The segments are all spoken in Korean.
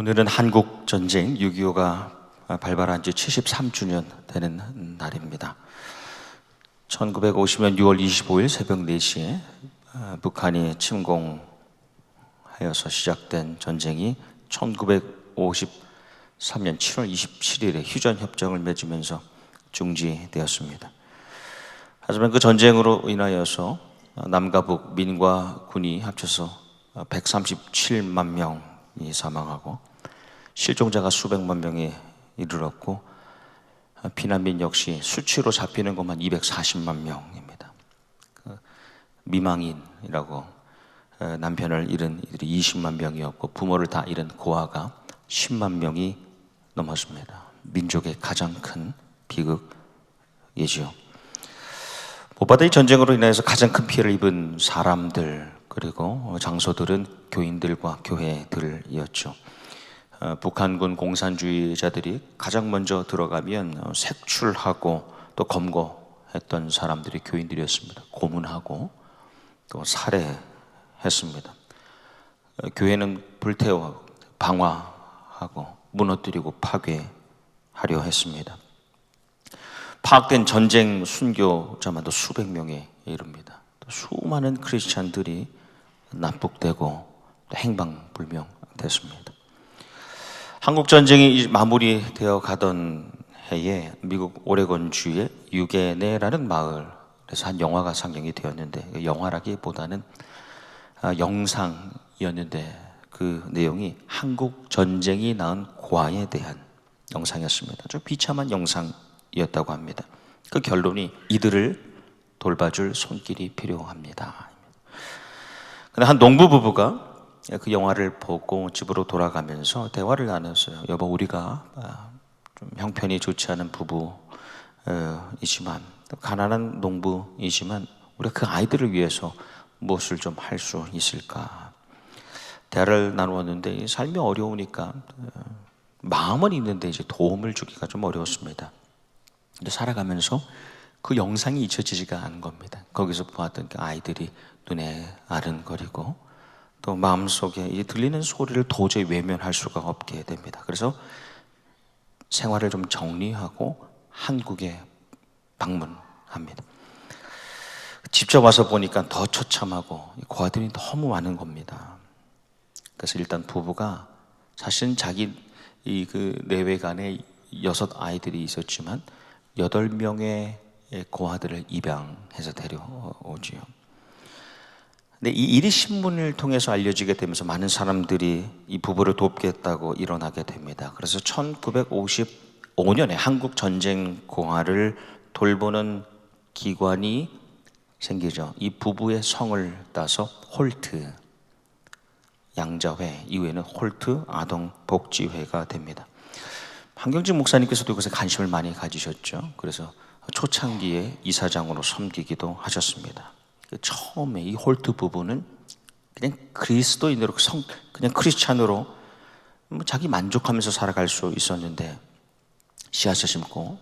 오늘은 한국 전쟁 6.25가 발발한 지 73주년 되는 날입니다. 1950년 6월 25일 새벽 4시에 북한이 침공하여서 시작된 전쟁이 1953년 7월 27일에 휴전협정을 맺으면서 중지되었습니다. 하지만 그 전쟁으로 인하여서 남과 북, 민과 군이 합쳐서 137만 명이 사망하고 실종자가 수백만 명에 이르렀고 피난민 역시 수치로 잡히는 것만 240만 명입니다. 미망인이라고 남편을 잃은 이들이 20만 명이었고 부모를 다 잃은 고아가 10만 명이 넘었습니다. 민족의 가장 큰 비극이지요. 무엇보다 이 전쟁으로 인해서 가장 큰 피해를 입은 사람들 그리고 장소들은 교인들과 교회들이었죠. 북한군 공산주의자들이 가장 먼저 들어가면 색출하고 또 검거했던 사람들이 교인들이었습니다. 고문하고 또 살해했습니다. 교회는 불태워 방화하고 무너뜨리고 파괴하려 했습니다. 파악된 전쟁 순교자만도 수백 명에 이릅니다. 또 수많은 크리스찬들이 납북되고 행방불명됐습니다. 한국전쟁이 마무리되어 가던 해에 미국 오레곤주의 유게네라는 마을에서 한 영화가 상영이 되었는데 영화라기보다는 영상이었는데 그 내용이 한국전쟁이 낳은 고아에 대한 영상이었습니다. 좀 비참한 영상이었다고 합니다. 그 결론이 이들을 돌봐줄 손길이 필요합니다. 근데 한 농부 부부가 그 영화를 보고 집으로 돌아가면서 대화를 나눴어요. 여보, 우리가 좀 형편이 좋지 않은 부부이지만 가난한 농부이지만 우리가 그 아이들을 위해서 무엇을 좀 할 수 있을까? 대화를 나누었는데 삶이 어려우니까 마음은 있는데 이제 도움을 주기가 좀 어려웠습니다. 근데 살아가면서 그 영상이 잊혀지지가 않은 겁니다. 거기서 보았던 그 아이들이 눈에 아른거리고 또 마음속에 이 들리는 소리를 도저히 외면할 수가 없게 됩니다. 그래서 생활을 좀 정리하고 한국에 방문합니다. 직접 와서 보니까 더 처참하고 고아들이 너무 많은 겁니다. 그래서 일단 부부가 사실은 자기 그 내외간에 6 아이들이 있었지만 8명의 고아들을 입양해서 데려오지요. 근데 이 일이 신문을 통해서 알려지게 되면서 많은 사람들이 이 부부를 돕겠다고 일어나게 됩니다. 그래서 1955년에 한국 전쟁 고아를 돌보는 기관이 생기죠. 이 부부의 성을 따서 홀트 양자회, 이후에는 홀트 아동복지회가 됩니다. 한경직 목사님께서도 이것에 관심을 많이 가지셨죠. 그래서 초창기에 이사장으로 섬기기도 하셨습니다. 처음에 이 홀트 부부는 그냥 그리스도인으로 그냥 크리스찬으로 자기 만족하면서 살아갈 수 있었는데 씨앗을 심고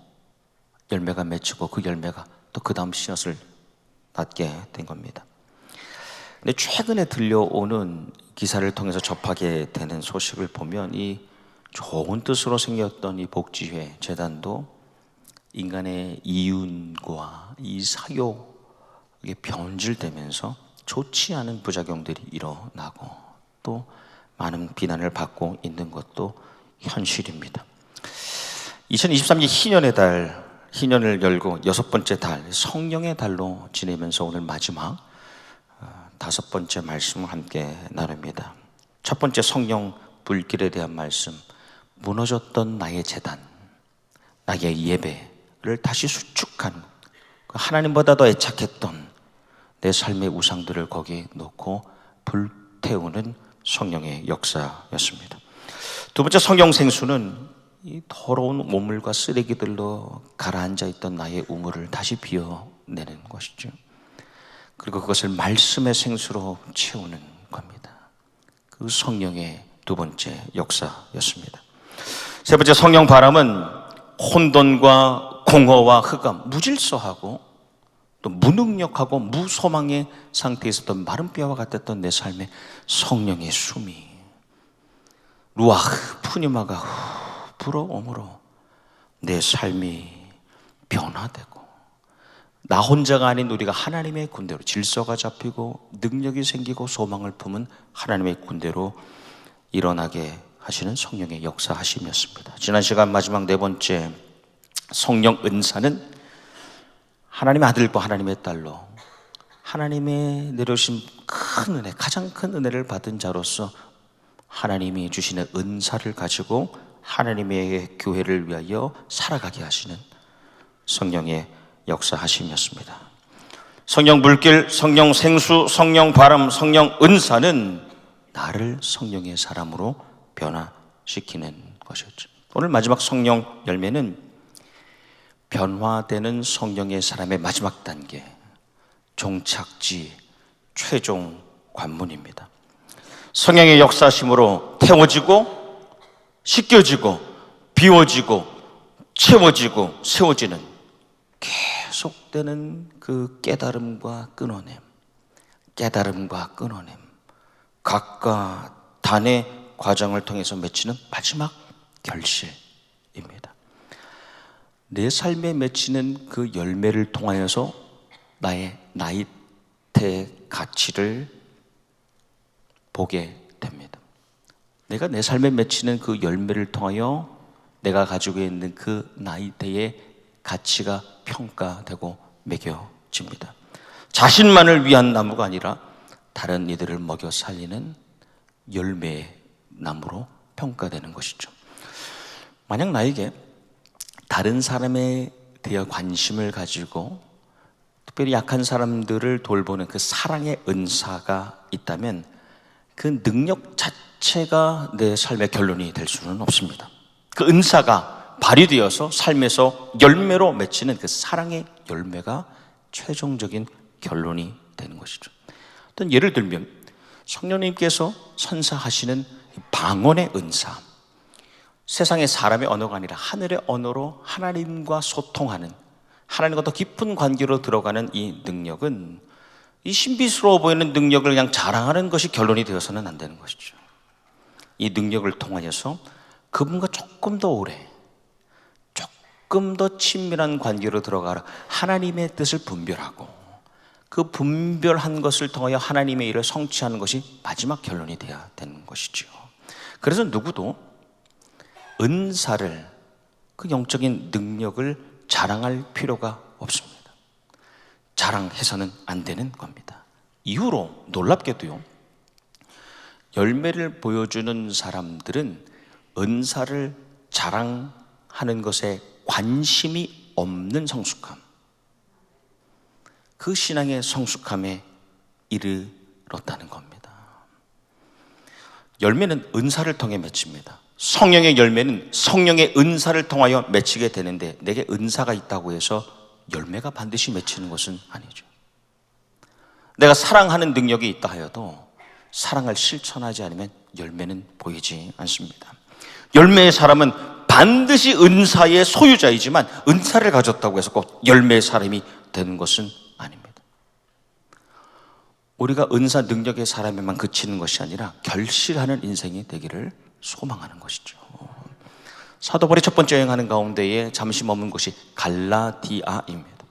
열매가 맺히고 그 열매가 또 그 다음 씨앗을 낳게 된 겁니다. 근데 최근에 들려오는 기사를 통해서 접하게 되는 소식을 보면 이 좋은 뜻으로 생겼던 이 복지회 재단도 인간의 이윤과 이 사욕에 변질되면서 좋지 않은 부작용들이 일어나고 또 많은 비난을 받고 있는 것도 현실입니다. 2023년 희년의 달, 희년을 열고 6번째 달, 성령의 달로 지내면서 오늘 마지막 5번째 말씀을 함께 나눕니다. 첫 번째 성령 불길에 대한 말씀, 무너졌던 나의 재단, 나의 예배를 다시 수축한 하나님보다 더 애착했던 내 삶의 우상들을 거기에 놓고 불태우는 성령의 역사였습니다. 두 번째 성령 생수는 이 더러운 오물과 쓰레기들로 가라앉아 있던 나의 우물을 다시 비워내는 것이죠. 그리고 그것을 말씀의 생수로 채우는 겁니다. 그 성령의 두 번째 역사였습니다. 세 번째 성령 바람은 혼돈과 공허와 흑암, 무질서하고 또 무능력하고 무소망의 상태에 있었던 마른 뼈와 같았던 내 삶에 성령의 숨이 루아흐 푸니마가 불어오므로 내 삶이 변화되고 나 혼자가 아닌 우리가 하나님의 군대로 질서가 잡히고 능력이 생기고 소망을 품은 하나님의 군대로 일어나게 하시는 성령의 역사하심이었습니다. 지난 시간 마지막 네 번째 성령 은사는 하나님의 아들과 하나님의 딸로 하나님의 내려오신 큰 은혜, 가장 큰 은혜를 받은 자로서 하나님이 주시는 은사를 가지고 하나님의 교회를 위하여 살아가게 하시는 성령의 역사하심이었습니다. 성령 물길, 성령 생수, 성령 바람, 성령 은사는 나를 성령의 사람으로 변화시키는 것이었죠. 오늘 마지막 성령 열매는 변화되는 성령의 사람의 마지막 단계, 종착지, 최종 관문입니다. 성령의 역사심으로 태워지고 씻겨지고 비워지고 채워지고 세워지는 계속되는 그 깨달음과 끊어냄, 깨달음과 끊어냄, 각과 단의 과정을 통해서 맺히는 마지막 결실입니다. 내 삶에 맺히는 그 열매를 통하여서 나의 나이테의 가치를 보게 됩니다. 내가 내 삶에 맺히는 그 열매를 통하여 내가 가지고 있는 그 나이테의 가치가 평가되고 매겨집니다. 자신만을 위한 나무가 아니라 다른 이들을 먹여 살리는 열매의 나무로 평가되는 것이죠. 만약 나에게 다른 사람에 대해 관심을 가지고 특별히 약한 사람들을 돌보는 그 사랑의 은사가 있다면 그 능력 자체가 내 삶의 결론이 될 수는 없습니다. 그 은사가 발휘되어서 삶에서 열매로 맺히는 그 사랑의 열매가 최종적인 결론이 되는 것이죠. 어떤 예를 들면 성령님께서 선사하시는 방언의 은사, 세상의 사람의 언어가 아니라 하늘의 언어로 하나님과 소통하는, 하나님과 더 깊은 관계로 들어가는 이 능력은 이 신비스러워 보이는 능력을 그냥 자랑하는 것이 결론이 되어서는 안 되는 것이죠. 이 능력을 통하여서 그분과 조금 더 오래, 조금 더 친밀한 관계로 들어가라 하나님의 뜻을 분별하고 그 분별한 것을 통하여 하나님의 일을 성취하는 것이 마지막 결론이 되어야 되는 것이죠. 그래서 누구도 은사를, 그 영적인 능력을 자랑할 필요가 없습니다. 자랑해서는 안 되는 겁니다. 이후로 놀랍게도요, 열매를 보여주는 사람들은 은사를 자랑하는 것에 관심이 없는 성숙함, 그 신앙의 성숙함에 이르렀다는 겁니다. 열매는 은사를 통해 맺힙니다. 성령의 열매는 성령의 은사를 통하여 맺히게 되는데 내게 은사가 있다고 해서 열매가 반드시 맺히는 것은 아니죠. 내가 사랑하는 능력이 있다 하여도 사랑을 실천하지 않으면 열매는 보이지 않습니다. 열매의 사람은 반드시 은사의 소유자이지만 은사를 가졌다고 해서 꼭 열매의 사람이 되는 것은 아닙니다. 우리가 은사 능력의 사람에만 그치는 것이 아니라 결실하는 인생이 되기를 소망하는 것이죠. 사도 바울이 첫 번째 여행하는 가운데에 잠시 머문 곳이 갈라디아입니다.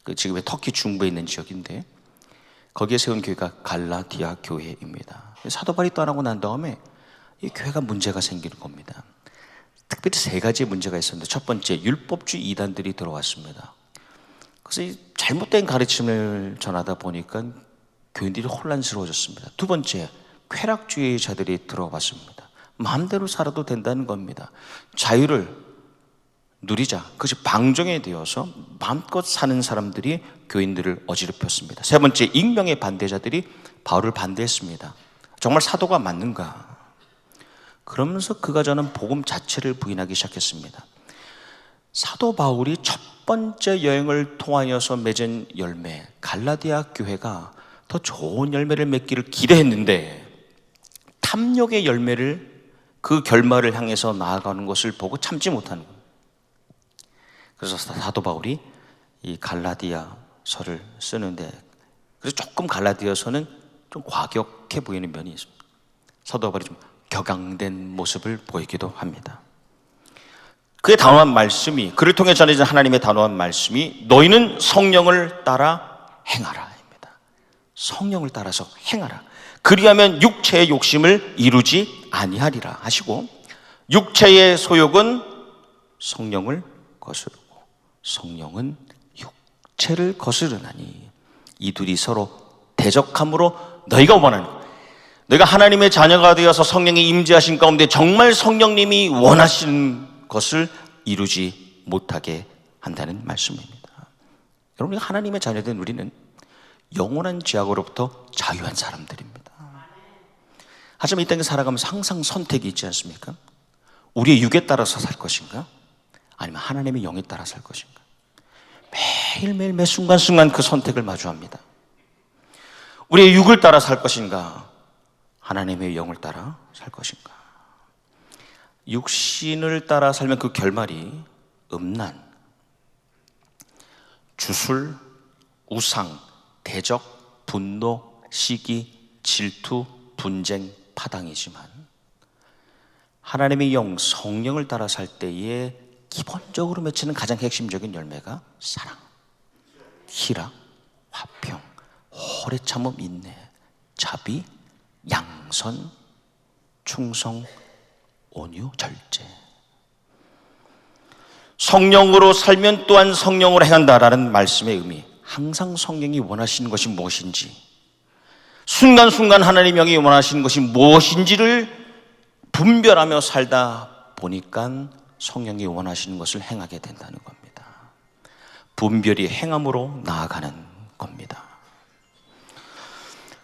그 지금의 터키 중부에 있는 지역인데 거기에 세운 교회가 갈라디아 교회입니다. 사도 바울이 떠나고 난 다음에 이 교회가 문제가 생기는 겁니다. 특별히 세 가지의 문제가 있었는데 첫 번째, 율법주의 이단들이 들어왔습니다. 그래서 이 잘못된 가르침을 전하다 보니까 교인들이 혼란스러워졌습니다. 두 번째, 쾌락주의자들이 들어왔습니다. 마음대로 살아도 된다는 겁니다. 자유를 누리자, 그것이 방종에 되어서 마음껏 사는 사람들이 교인들을 어지럽혔습니다. 세 번째, 익명의 반대자들이 바울을 반대했습니다. 정말 사도가 맞는가? 그러면서 그가 저는 복음 자체를 부인하기 시작했습니다. 사도 바울이 첫 번째 여행을 통하여서 맺은 열매, 갈라디아 교회가 더 좋은 열매를 맺기를 기대했는데 탐욕의 열매를, 그 결말을 향해서 나아가는 것을 보고 참지 못하는 거예요. 그래서 사도 바울이 이 갈라디아서를 쓰는데, 그래서 조금 갈라디아서는 좀 과격해 보이는 면이 있습니다. 사도 바울이 좀 격앙된 모습을 보이기도 합니다. 그의 단호한 말씀이, 그를 통해 전해진 하나님의 단호한 말씀이 너희는 성령을 따라 행하라 입니다. 성령을 따라서 행하라. 그리하면 육체의 욕심을 이루지 아니하리라 하시고, 육체의 소욕은 성령을 거스르고 성령은 육체를 거스르나니 이 둘이 서로 대적함으로 너희가 원하는, 너희가 하나님의 자녀가 되어서 성령이 임재하신 가운데 정말 성령님이 원하시는 것을 이루지 못하게 한다는 말씀입니다. 여러분, 하나님의 자녀된 우리는 영원한 죄악으로부터 자유한 사람들입니다. 하지만 이 땅에 살아가면서 항상 선택이 있지 않습니까? 우리의 육에 따라서 살 것인가? 아니면 하나님의 영에 따라 살 것인가? 매일매일 매 순간순간 그 선택을 마주합니다. 우리의 육을 따라 살 것인가? 하나님의 영을 따라 살 것인가? 육신을 따라 살면 그 결말이 음란, 주술, 우상, 대적, 분노, 시기, 질투, 분쟁, 파당이지만 하나님의 영, 성령을 따라 살 때에 기본적으로 맺히는 가장 핵심적인 열매가 사랑, 희락, 화평, 오래 참음, 인내, 자비, 양선, 충성, 온유, 절제. 성령으로 살면 또한 성령으로 행한다라는 말씀의 의미, 항상 성령이 원하시는 것이 무엇인지, 순간순간 하나님의 영이 원하시는 것이 무엇인지를 분별하며 살다 보니까 성령이 원하시는 것을 행하게 된다는 겁니다. 분별이 행함으로 나아가는 겁니다.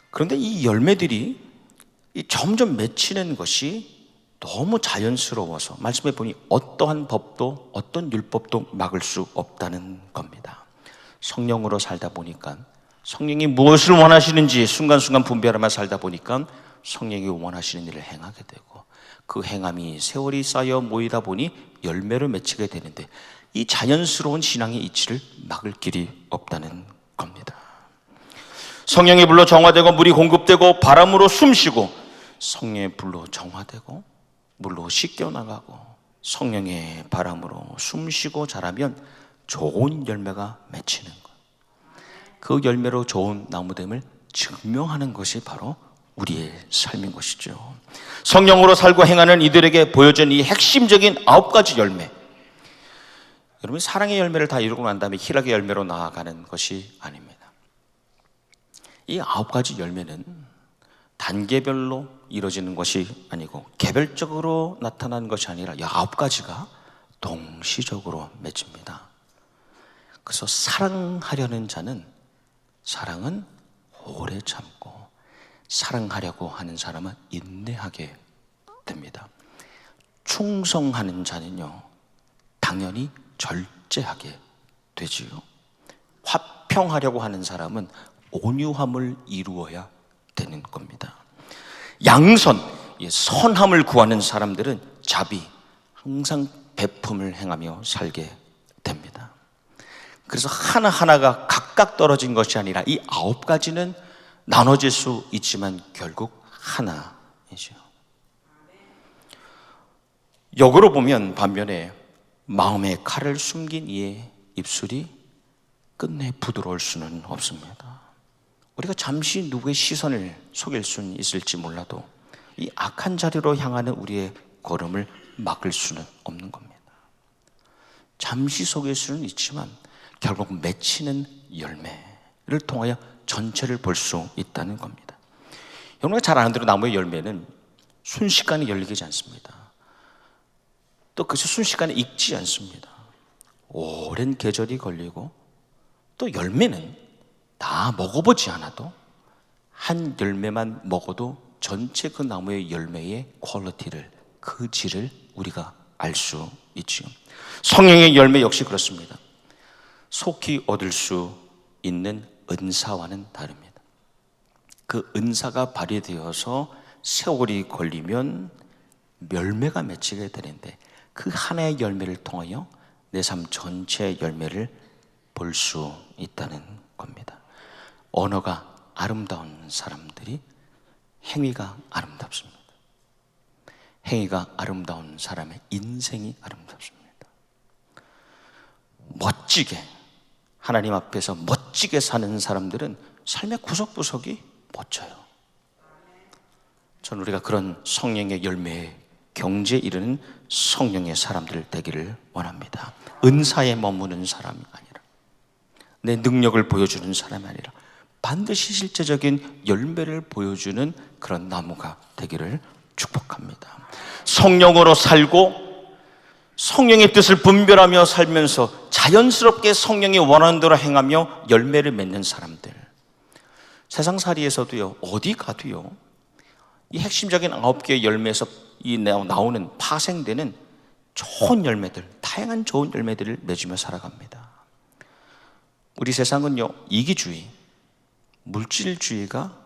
그런데 이 열매들이 점점 맺히는 것이 너무 자연스러워서 말씀해 보니 어떠한 법도 어떤 율법도 막을 수 없다는 겁니다. 성령으로 살다 보니까, 성령이 무엇을 원하시는지 순간순간 분별하며 살다 보니까 성령이 원하시는 일을 행하게 되고, 그 행함이 세월이 쌓여 모이다 보니 열매를 맺히게 되는데, 이 자연스러운 신앙의 이치를 막을 길이 없다는 겁니다. 성령의 불로 정화되고 물이 공급되고 바람으로 숨쉬고, 성령의 불로 정화되고 물로 씻겨나가고 성령의 바람으로 숨쉬고 자라면 좋은 열매가 맺히는 것, 그 열매로 좋은 나무됨을 증명하는 것이 바로 우리의 삶인 것이죠. 성령으로 살고 행하는 이들에게 보여준 이 핵심적인 9가지 열매, 여러분, 사랑의 열매를 다 이루고 난 다음에 희락의 열매로 나아가는 것이 아닙니다. 이 9가지 열매는 단계별로 이루어지는 것이 아니고 개별적으로 나타나는 것이 아니라 9가지가 동시적으로 맺힙니다. 그래서 사랑하려는 자는 사랑은 오래 참고, 사랑하려고 하는 사람은 인내하게 됩니다. 충성하는 자는요, 당연히 절제하게 되지요. 화평하려고 하는 사람은 온유함을 이루어야 되는 겁니다. 양선, 선함을 구하는 사람들은 자비, 항상 베품을 행하며 살게 됩니다. 그래서 하나하나가 각각 떨어진 것이 아니라 이 9가지는 나눠질 수 있지만 결국 하나이죠. 역으로 보면 반면에 마음에 칼을 숨긴 이의 입술이 끝내 부드러울 수는 없습니다. 우리가 잠시 누구의 시선을 속일 수는 있을지 몰라도 이 악한 자리로 향하는 우리의 걸음을 막을 수는 없는 겁니다. 잠시 속일 수는 있지만 결국 맺히는 열매를 통하여 전체를 볼 수 있다는 겁니다. 여러분가 잘 아는 대로 나무의 열매는 순식간에 열리지 않습니다. 또 그것이 순식간에 익지 않습니다. 오랜 계절이 걸리고, 또 열매는 다 먹어보지 않아도 한 열매만 먹어도 전체 그 나무의 열매의 퀄리티를, 그 질을 우리가 알 수 있죠. 성령의 열매 역시 그렇습니다. 속히 얻을 수 있는 은사와는 다릅니다. 그 은사가 발휘되어서 세월이 걸리면 열매가 맺히게 되는데, 그 하나의 열매를 통하여 내 삶 전체의 열매를 볼 수 있다는 겁니다. 언어가 아름다운 사람들이 행위가 아름답습니다. 행위가 아름다운 사람의 인생이 아름답습니다. 멋지게 하나님 앞에서 멋지게 사는 사람들은 삶의 구석구석이 멋져요. 저는 우리가 그런 성령의 열매에 경지에 이르는 성령의 사람들 되기를 원합니다. 은사에 머무는 사람이 아니라, 내 능력을 보여주는 사람이 아니라 반드시 실제적인 열매를 보여주는 그런 나무가 되기를 축복합니다. 성령으로 살고 성령의 뜻을 분별하며 살면서 자연스럽게 성령이 원하는 대로 행하며 열매를 맺는 사람들, 세상살이에서도요, 어디 가도요, 이 핵심적인 9개의 열매에서 나오는 파생되는 좋은 열매들, 다양한 좋은 열매들을 맺으며 살아갑니다. 우리 세상은요, 이기주의, 물질주의가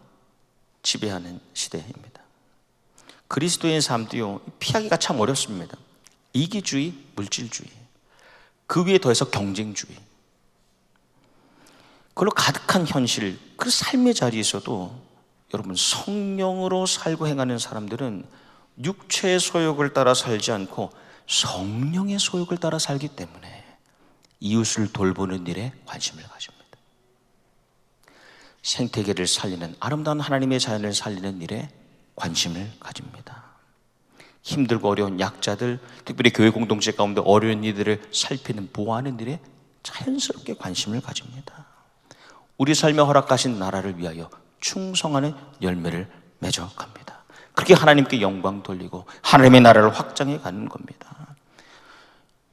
지배하는 시대입니다. 그리스도인 삶도요, 피하기가 참 어렵습니다. 이기주의, 물질주의, 그 위에 더해서 경쟁주의, 그걸로 가득한 현실, 그 삶의 자리에서도 여러분, 성령으로 살고 행하는 사람들은 육체의 소욕을 따라 살지 않고 성령의 소욕을 따라 살기 때문에 이웃을 돌보는 일에 관심을 가집니다. 생태계를 살리는, 아름다운 하나님의 자연을 살리는 일에 관심을 가집니다. 힘들고 어려운 약자들, 특별히 교회 공동체 가운데 어려운 이들을 살피는, 보호하는 일에 자연스럽게 관심을 가집니다. 우리 삶에 허락하신 나라를 위하여 충성하는 열매를 맺어갑니다. 그렇게 하나님께 영광 돌리고 하나님의 나라를 확장해 가는 겁니다.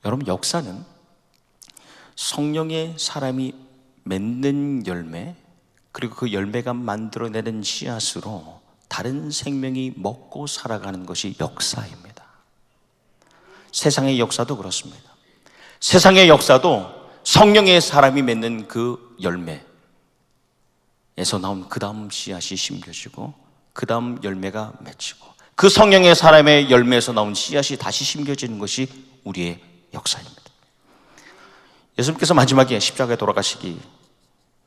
여러분, 역사는 성령의 사람이 맺는 열매, 그리고 그 열매가 만들어내는 씨앗으로 다른 생명이 먹고 살아가는 것이 역사입니다. 세상의 역사도 그렇습니다. 세상의 역사도 성령의 사람이 맺는 그 열매에서 나온 그 다음 씨앗이 심겨지고 그 다음 열매가 맺히고 그 성령의 사람의 열매에서 나온 씨앗이 다시 심겨지는 것이 우리의 역사입니다. 예수님께서 마지막에 십자가에 돌아가시기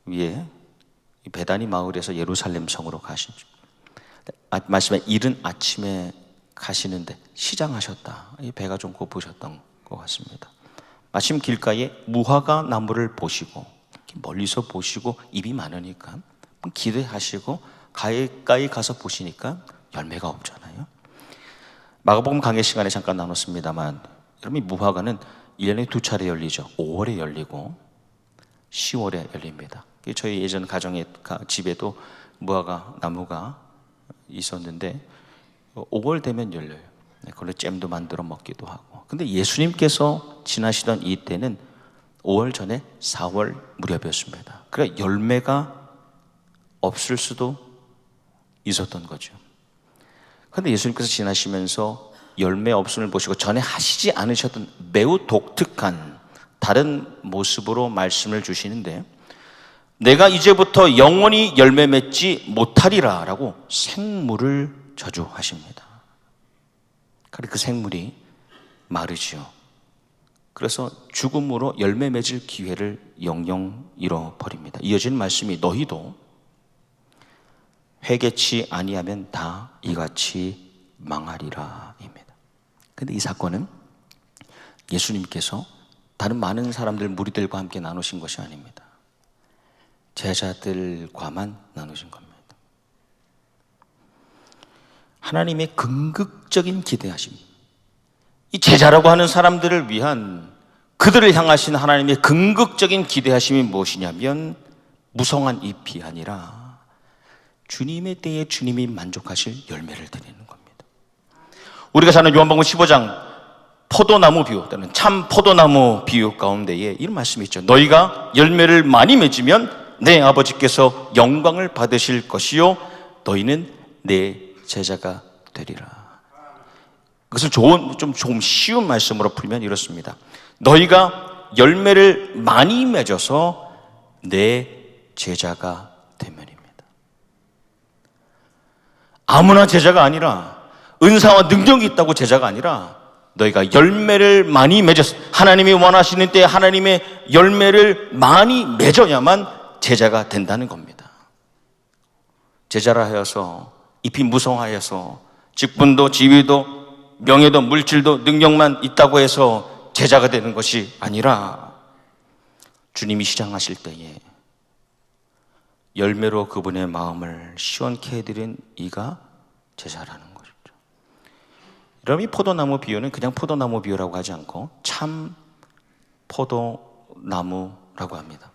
위해 베다니 마을에서 예루살렘 성으로 가시죠. 말씀에 이른 아침에 가시는데 시장하셨다. 배가 좀 고프셨던 것 같습니다. 마침 길가에 무화과 나무를 보시고, 멀리서 보시고 입이 많으니까 기대하시고 가까이 가서 보시니까 열매가 없잖아요. 마가복음 강의 시간에 잠깐 나눴습니다만, 여러분, 이 무화과는 1년에 2차례 열리죠. 5월에 열리고 10월에 열립니다. 저희 예전 가정의 집에도 무화과 나무가 있었는데 5월 되면 열려요. 그걸로 잼도 만들어 먹기도 하고. 근데 예수님께서 지나시던 이 때는 5월 전에 4월 무렵이었습니다. 그러니까 열매가 없을 수도 있었던 거죠. 그런데 예수님께서 지나시면서 열매 없음을 보시고 전에 하시지 않으셨던 매우 독특한 다른 모습으로 말씀을 주시는데, 내가 이제부터 영원히 열매 맺지 못하리라 라고 생물을 저주하십니다. 그 생물이 마르지요. 그래서 죽음으로 열매 맺을 기회를 영영 잃어버립니다. 이어지는 말씀이 너희도 회개치 아니하면 다 이같이 망하리라 입니다. 근데 이 사건은 예수님께서 다른 많은 사람들, 무리들과 함께 나누신 것이 아닙니다. 제자들과만 나누신 겁니다. 하나님의 궁극적인 기대하심, 이 제자라고 하는 사람들을 위한, 그들을 향하신 하나님의 궁극적인 기대하심이 무엇이냐면 무성한 잎이 아니라 주님의 때에 주님이 만족하실 열매를 드리는 겁니다. 우리가 사는 요한복음 15장 포도나무 비유 또는 참 포도나무 비유 가운데에 이런 말씀이 있죠. 너희가 열매를 많이 맺으면 내 아버지께서 영광을 받으실 것이요 너희는 내 제자가 되리라. 그것을 좀 쉬운 말씀으로 풀면 이렇습니다. 너희가 열매를 많이 맺어서 내 제자가 되면입니다. 아무나 제자가 아니라, 은사와 능력이 있다고 제자가 아니라, 너희가 열매를 많이 맺어서, 하나님이 원하시는 때 하나님의 열매를 많이 맺어야만 제자가 된다는 겁니다. 제자라 하여서 잎이 무성하여서 직분도 지위도 명예도 물질도 능력만 있다고 해서 제자가 되는 것이 아니라 주님이 시작하실 때에 열매로 그분의 마음을 시원케 해드린 이가 제자라는 것이죠. 여러분, 이 포도나무 비유는 그냥 포도나무 비유라고 하지 않고 참 포도나무라고 합니다.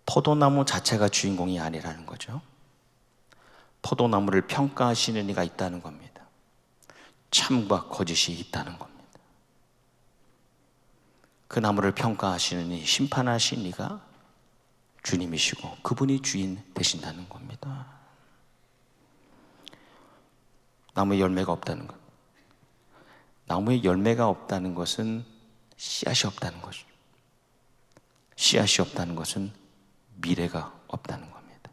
포도나무 자체가 주인공이 아니라는 거죠. 포도나무를 평가하시는 이가 있다는 겁니다. 참과 거짓이 있다는 겁니다. 그 나무를 평가하시는 이, 심판하신 이가 주님이시고 그분이 주인 되신다는 겁니다. 나무에 열매가 없다는 것. 나무에 열매가 없다는 것은 씨앗이 없다는 것이죠. 씨앗이 없다는 것은 미래가 없다는 겁니다.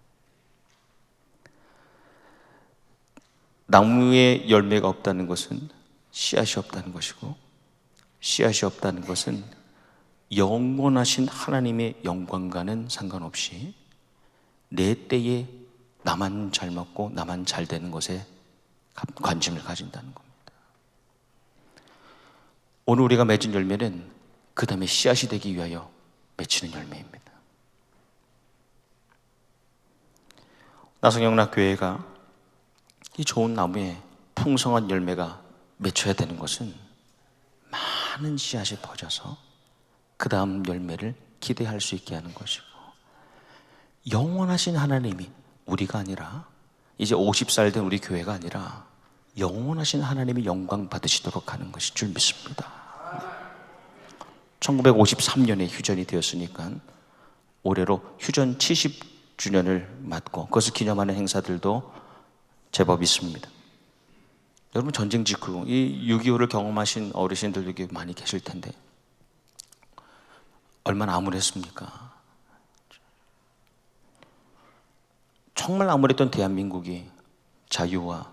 나무에 열매가 없다는 것은 씨앗이 없다는 것이고, 씨앗이 없다는 것은 영원하신 하나님의 영광과는 상관없이 내 때에 나만 잘 먹고 나만 잘 되는 것에 관심을 가진다는 겁니다. 오늘 우리가 맺은 열매는 그 다음에 씨앗이 되기 위하여 맺히는 열매입니다. 나성영락교회가 이 좋은 나무에 풍성한 열매가 맺혀야 되는 것은 많은 씨앗이 퍼져서 그 다음 열매를 기대할 수 있게 하는 것이고, 영원하신 하나님이 우리가 아니라 이제 50살 된 우리 교회가 아니라 영원하신 하나님이 영광 받으시도록 하는 것이 줄 믿습니다. 1953년에 휴전이 되었으니까 올해로 휴전 70주년을 맞고 그것을 기념하는 행사들도 제법 있습니다. 여러분, 전쟁 직후 이 6.25를 경험하신 어르신들도 많이 계실 텐데 얼마나 암울했습니까? 정말 암울했던 대한민국이 자유와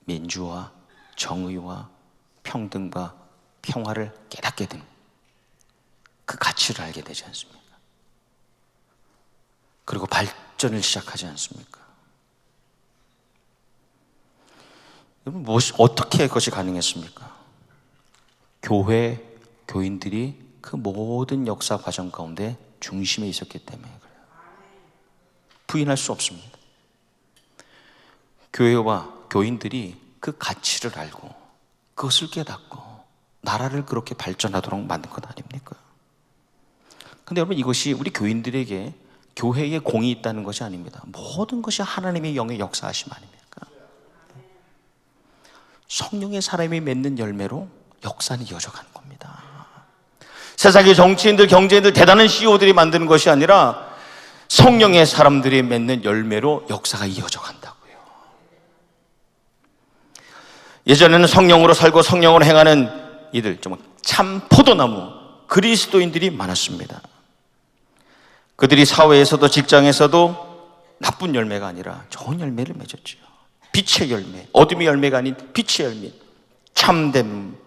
민주와 정의와 평등과 평화를 깨닫게 된 그 가치를 알게 되지 않습니까? 그리고 발전을 시작하지 않습니까? 여러분, 어떻게 그것이 가능했습니까? 교회, 교인들이 그 모든 역사 과정 가운데 중심에 있었기 때문에 그래요. 부인할 수 없습니다. 교회와 교인들이 그 가치를 알고 그것을 깨닫고 나라를 그렇게 발전하도록 만든 것 아닙니까? 근데 여러분, 이것이 우리 교인들에게 교회에 공이 있다는 것이 아닙니다. 모든 것이 하나님의 영의 역사하심 아닙니까? 성령의 사람이 맺는 열매로 역사는 이어져가는 겁니다. 세상의 정치인들, 경제인들, 대단한 CEO들이 만드는 것이 아니라 성령의 사람들이 맺는 열매로 역사가 이어져 간다고요. 예전에는 성령으로 살고 성령으로 행하는 이들, 정말 참 포도나무 그리스도인들이 많았습니다. 그들이 사회에서도 직장에서도 나쁜 열매가 아니라 좋은 열매를 맺었죠. 빛의 열매, 어둠의 열매가 아닌 빛의 열매, 참됨,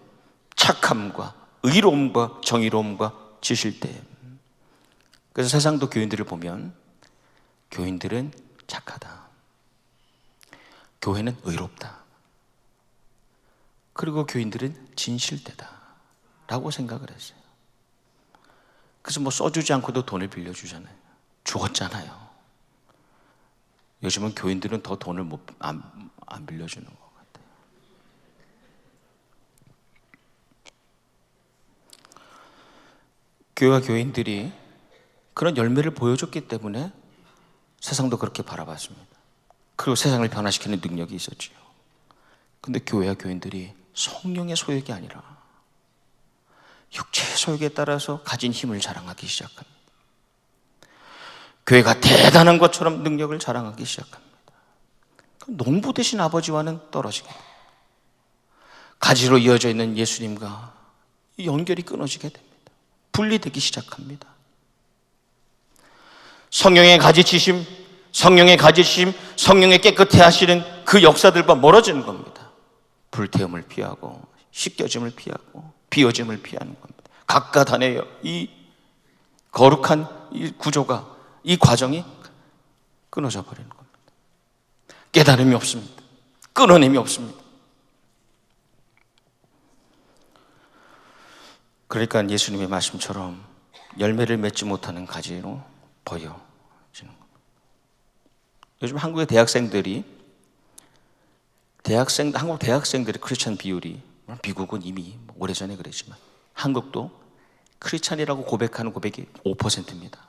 착함과 의로움과 정의로움과 지실됨. 그래서 세상도 교인들을 보면 교인들은 착하다, 교회는 의롭다, 그리고 교인들은 진실되다 라고 생각을 했어요. 그래서 뭐 써주지 않고도 돈을 빌려주잖아요. 죽었잖아요. 요즘은 교인들은 더 돈을 안 빌려주는 것 같아요. 교회와 교인들이 그런 열매를 보여줬기 때문에 세상도 그렇게 바라봤습니다. 그리고 세상을 변화시키는 능력이 있었지요. 근데 교회와 교인들이 성령의 소욕이 아니라 육체의 소욕에 따라서 가진 힘을 자랑하기 시작합니다. 교회가 대단한 것처럼 능력을 자랑하기 시작합니다. 농부 되신 아버지와는 떨어지게 됩니다. 가지로 이어져 있는 예수님과 연결이 끊어지게 됩니다. 분리되기 시작합니다. 성령의 가지치심, 성령의 가지심, 성령의 깨끗해 하시는 그 역사들과 멀어지는 겁니다. 불태움을 피하고 씻겨짐을 피하고 비어짐을 피하는 겁니다. 각가다네요. 이 거룩한 이 구조가, 이 과정이 끊어져 버리는 겁니다. 깨달음이 없습니다. 끊어냄이 없습니다. 그러니까 예수님의 말씀처럼 열매를 맺지 못하는 가지로 보여지는 겁니다. 요즘 한국의 한국 대학생들의 크리스찬 비율이, 미국은 이미 오래전에 그랬지만 한국도 크리스찬이라고 고백하는 고백이 5%입니다.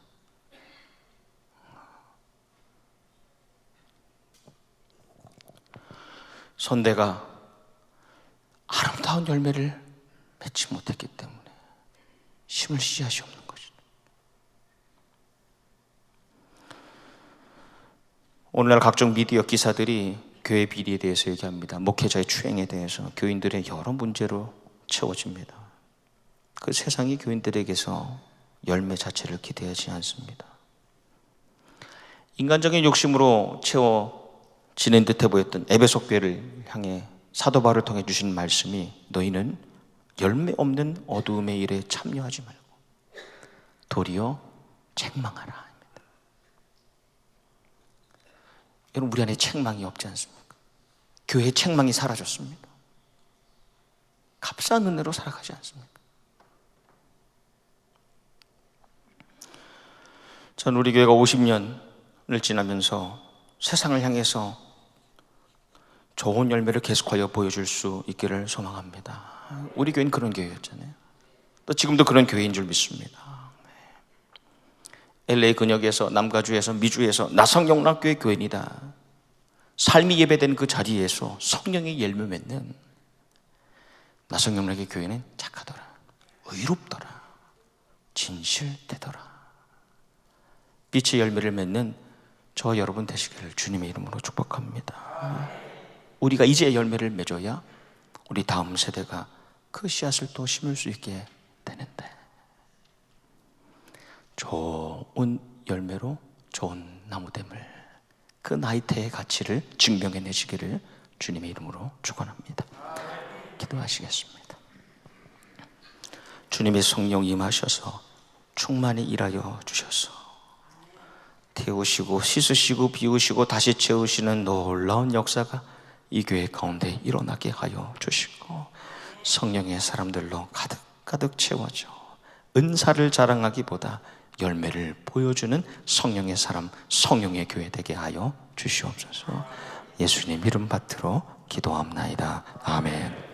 선대가 아름다운 열매를 맺지 못했기 때문에 심을 씨앗이 없는 것이죠. 오늘날 각종 미디어 기사들이 교회 비리에 대해서 얘기합니다. 목회자의 추행에 대해서 교인들의 여러 문제로 채워집니다. 그 세상이 교인들에게서 열매 자체를 기대하지 않습니다. 인간적인 욕심으로 채워지는 듯해 보였던 에베소 교회를 향해 사도 바울을 통해 주신 말씀이 너희는 열매 없는 어두움의 일에 참여하지 말고 도리어 책망하라. 여러분, 우리 안에 책망이 없지 않습니까? 교회의 책망이 사라졌습니다. 값싼 은혜로 살아가지 않습니까? 전 우리 교회가 50년을 지나면서 세상을 향해서 좋은 열매를 계속하여 보여줄 수 있기를 소망합니다. 우리 교회는 그런 교회였잖아요. 또 지금도 그런 교회인 줄 믿습니다. LA 근역에서, 남가주에서, 미주에서 나성영락교회 교인이다. 삶이 예배된 그 자리에서 성령의 열매 맺는 나성영락의 교회는 착하더라, 의롭더라, 진실되더라. 빛의 열매를 맺는 저 여러분 되시기를 주님의 이름으로 축복합니다. 우리가 이제 열매를 맺어야 우리 다음 세대가 그 씨앗을 또 심을 수 있게 되는데, 좋은 열매로 좋은 나무됨을, 그 나이테의 가치를 증명해내시기를 주님의 이름으로 축원합니다. 기도하시겠습니다. 주님의 성령 임하셔서 충만히 일하여 주셔서 태우시고 씻으시고 비우시고 다시 채우시는 놀라운 역사가 이 교회 가운데 일어나게 하여 주시고, 성령의 사람들로 가득가득 채워져 은사를 자랑하기보다 열매를 보여주는 성령의 사람, 성령의 교회 되게 하여 주시옵소서. 예수님 이름 받들어 기도합나이다. 아멘.